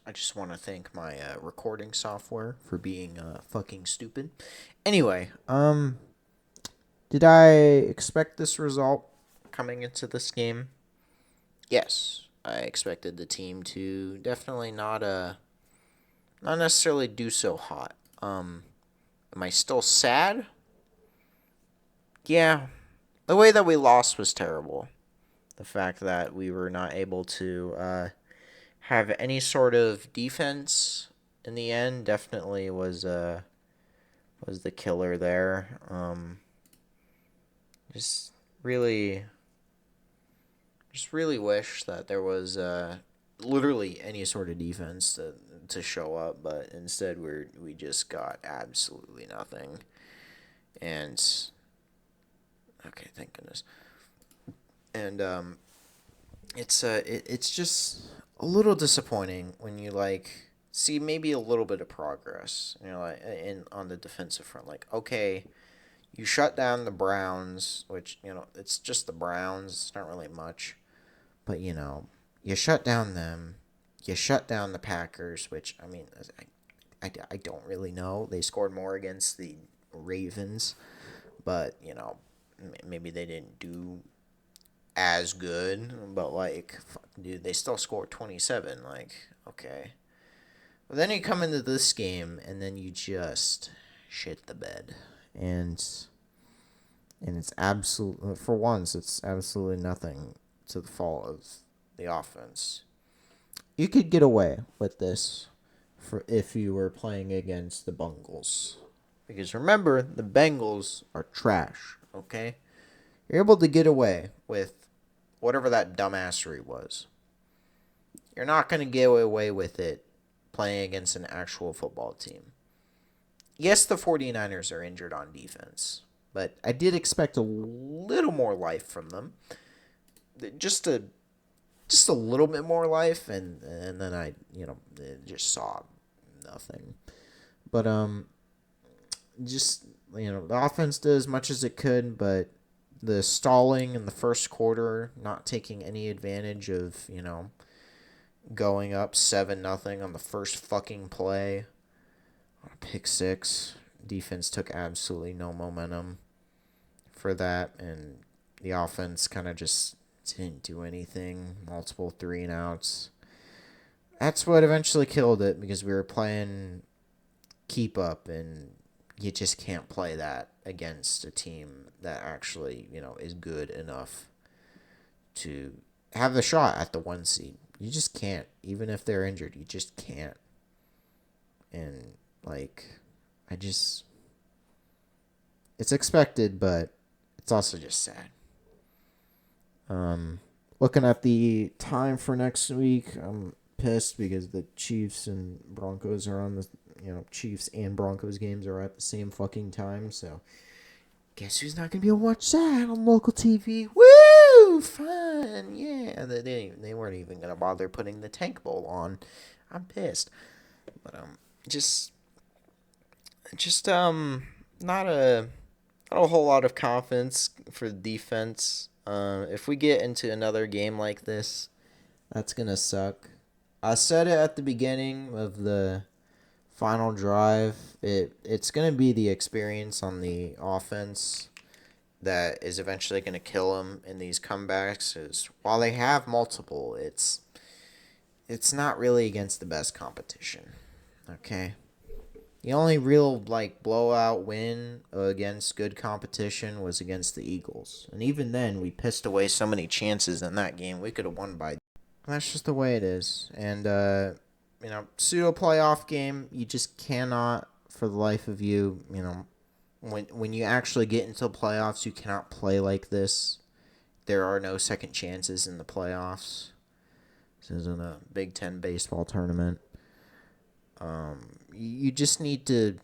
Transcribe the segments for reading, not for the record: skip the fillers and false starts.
I just want to thank my recording software for being fucking stupid. Anyway, did I expect this result coming into this game? Yes, I expected the team to definitely not necessarily do so hot. Am I still sad? Yeah, the way that we lost was terrible. The fact that we were not able to have any sort of defense in the end definitely was the killer there. Just really, just really wish that there was literally any sort of defense to show up, but instead we just got absolutely nothing. And okay, thank goodness. And it's just a little disappointing when you like see maybe a little bit of progress. You know, like in on the defensive front. Like, okay, you shut down the Browns, which it's just the Browns. It's not really much, but you shut down them. You shut down the Packers, which I mean, I don't really know. They scored more against the Ravens, but maybe they didn't do as good, but like, dude, they still scored 27. Like, okay. But then you come into this game and then you just shit the bed. And it's absolute for once it's absolutely nothing to the fault of the offense. You could get away with this for if you were playing against the Bengals. Because remember, the Bengals are trash, okay? You're able to get away with whatever that dumbassery was. You're not going to get away with it playing against an actual football team. Yes, the 49ers are injured on defense, but I did expect a little more life from them. Just a just a little bit more life, and then I just saw nothing. But just the offense did as much as it could, but the stalling in the first quarter, not taking any advantage of going up 7-0 on the first fucking play, pick six. Defense took absolutely no momentum for that, and the offense kind of just didn't do anything. Multiple 3-and-outs. That's what eventually killed it because we were playing keep up, and you just can't play that against a team that actually is good enough to have the shot at the 1 seed. You just can't, even if they're injured. You just can't. And like, I just it's expected, but it's also just sad. Looking at the time for next week, I'm pissed because the Chiefs and Broncos are on the Chiefs and Broncos games are at the same fucking time. So guess who's not gonna be able to watch that on local TV? Woo! Fun, yeah. They weren't even gonna bother putting the Tank Bowl on. I'm pissed, but just not a not a whole lot of confidence for the defense. If we get into another game like this, that's gonna suck. I said it at the beginning of the final drive. It's gonna be the experience on the offense that is eventually gonna kill them in these comebacks. Is while they have multiple, it's not really against the best competition. Okay. The only real blowout win against good competition was against the Eagles, and even then we pissed away so many chances in that game. We could have won by. That's just the way it is, and pseudo playoff game. You just cannot, for the life of you, when you actually get into the playoffs, you cannot play like this. There are no second chances in the playoffs. This isn't a Big Ten baseball tournament. You just need to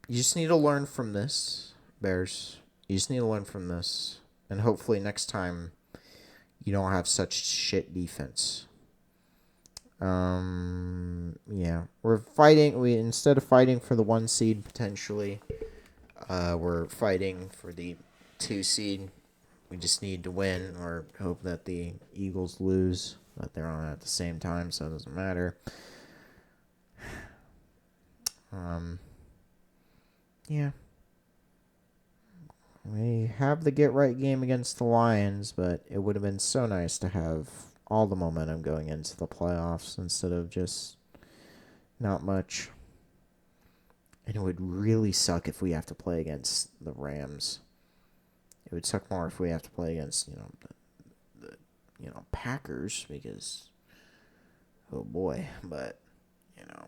learn from this, Bears. You just need to learn from this, and hopefully next time you don't have such shit defense. Yeah, we're fighting. We instead of fighting for the 1 seed potentially, we're fighting for the 2 seed. We just need to win or hope that the Eagles lose. but they're on at the same time, so it doesn't matter. Yeah. We have the get right game against the Lions, but it would have been so nice to have all the momentum going into the playoffs instead of just not much. And it would really suck if we have to play against the Rams. It would suck more if we have to play against, the Packers, because oh boy, but you know,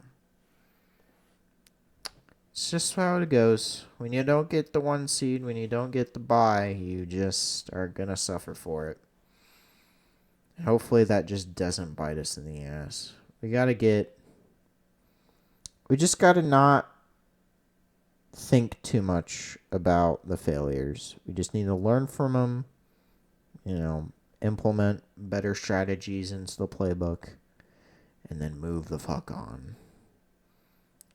it's just how it goes. When you don't get the 1 seed, when you don't get the bye, you just are gonna suffer for it. And hopefully that just doesn't bite us in the ass. We just gotta not think too much about the failures. We just need to learn from them, implement better strategies into the playbook, and then move the fuck on.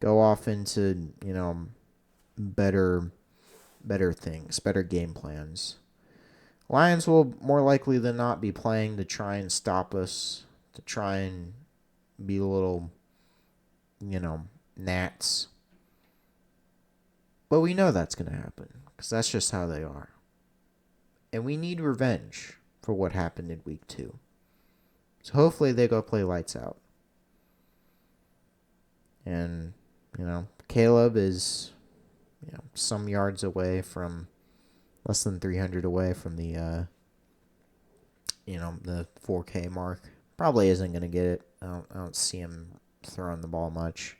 Go off into, better things, better game plans. Lions will more likely than not be playing to try and stop us, to try and be little, gnats. But we know that's going to happen because that's just how they are. And we need revenge for what happened in week 2. So hopefully they go play lights out. And, Caleb is, some yards away from, less than 300 away from the 4K mark. Probably isn't going to get it. I don't see him throwing the ball much.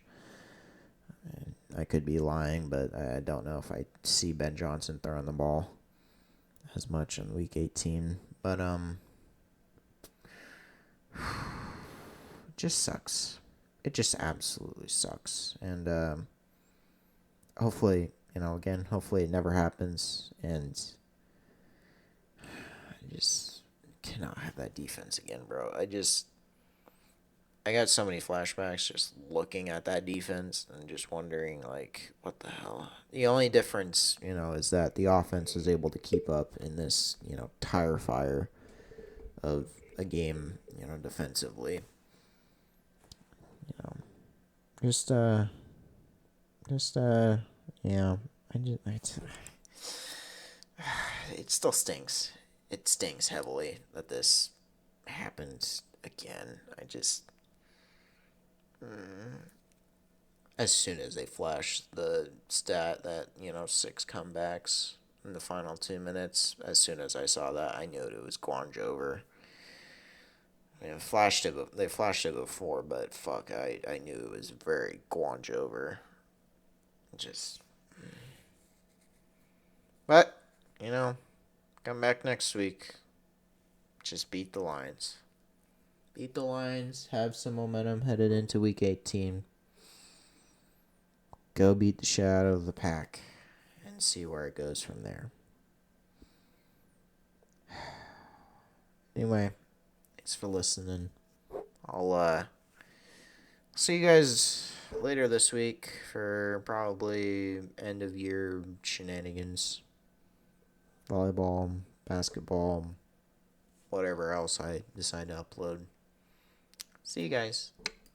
I could be lying, but I don't know if I see Ben Johnson throwing the ball as much in week 18. But it just sucks. It just absolutely sucks. And hopefully, hopefully it never happens. And I just cannot have that defense again, bro. I got so many flashbacks just looking at that defense and just wondering, like, what the hell? The only difference, is that the offense is able to keep up in this, tire fire of a game, defensively. Just, yeah, it still stings. It stings heavily that this happened again. As soon as they flashed the stat that, 6 comebacks in the final 2 minutes, as soon as I saw that, I knew it was Guanj over. I mean, they flashed it before, but fuck, I knew it was very Guanj over. Just. But, come back next week. Just beat the Lions. Beat the Lions, have some momentum headed into week 18. Go beat the shit out of the Pack and see where it goes from there. Anyway, thanks for listening. I'll see you guys later this week for probably end of year shenanigans. Volleyball, basketball, whatever else I decide to upload. See you guys.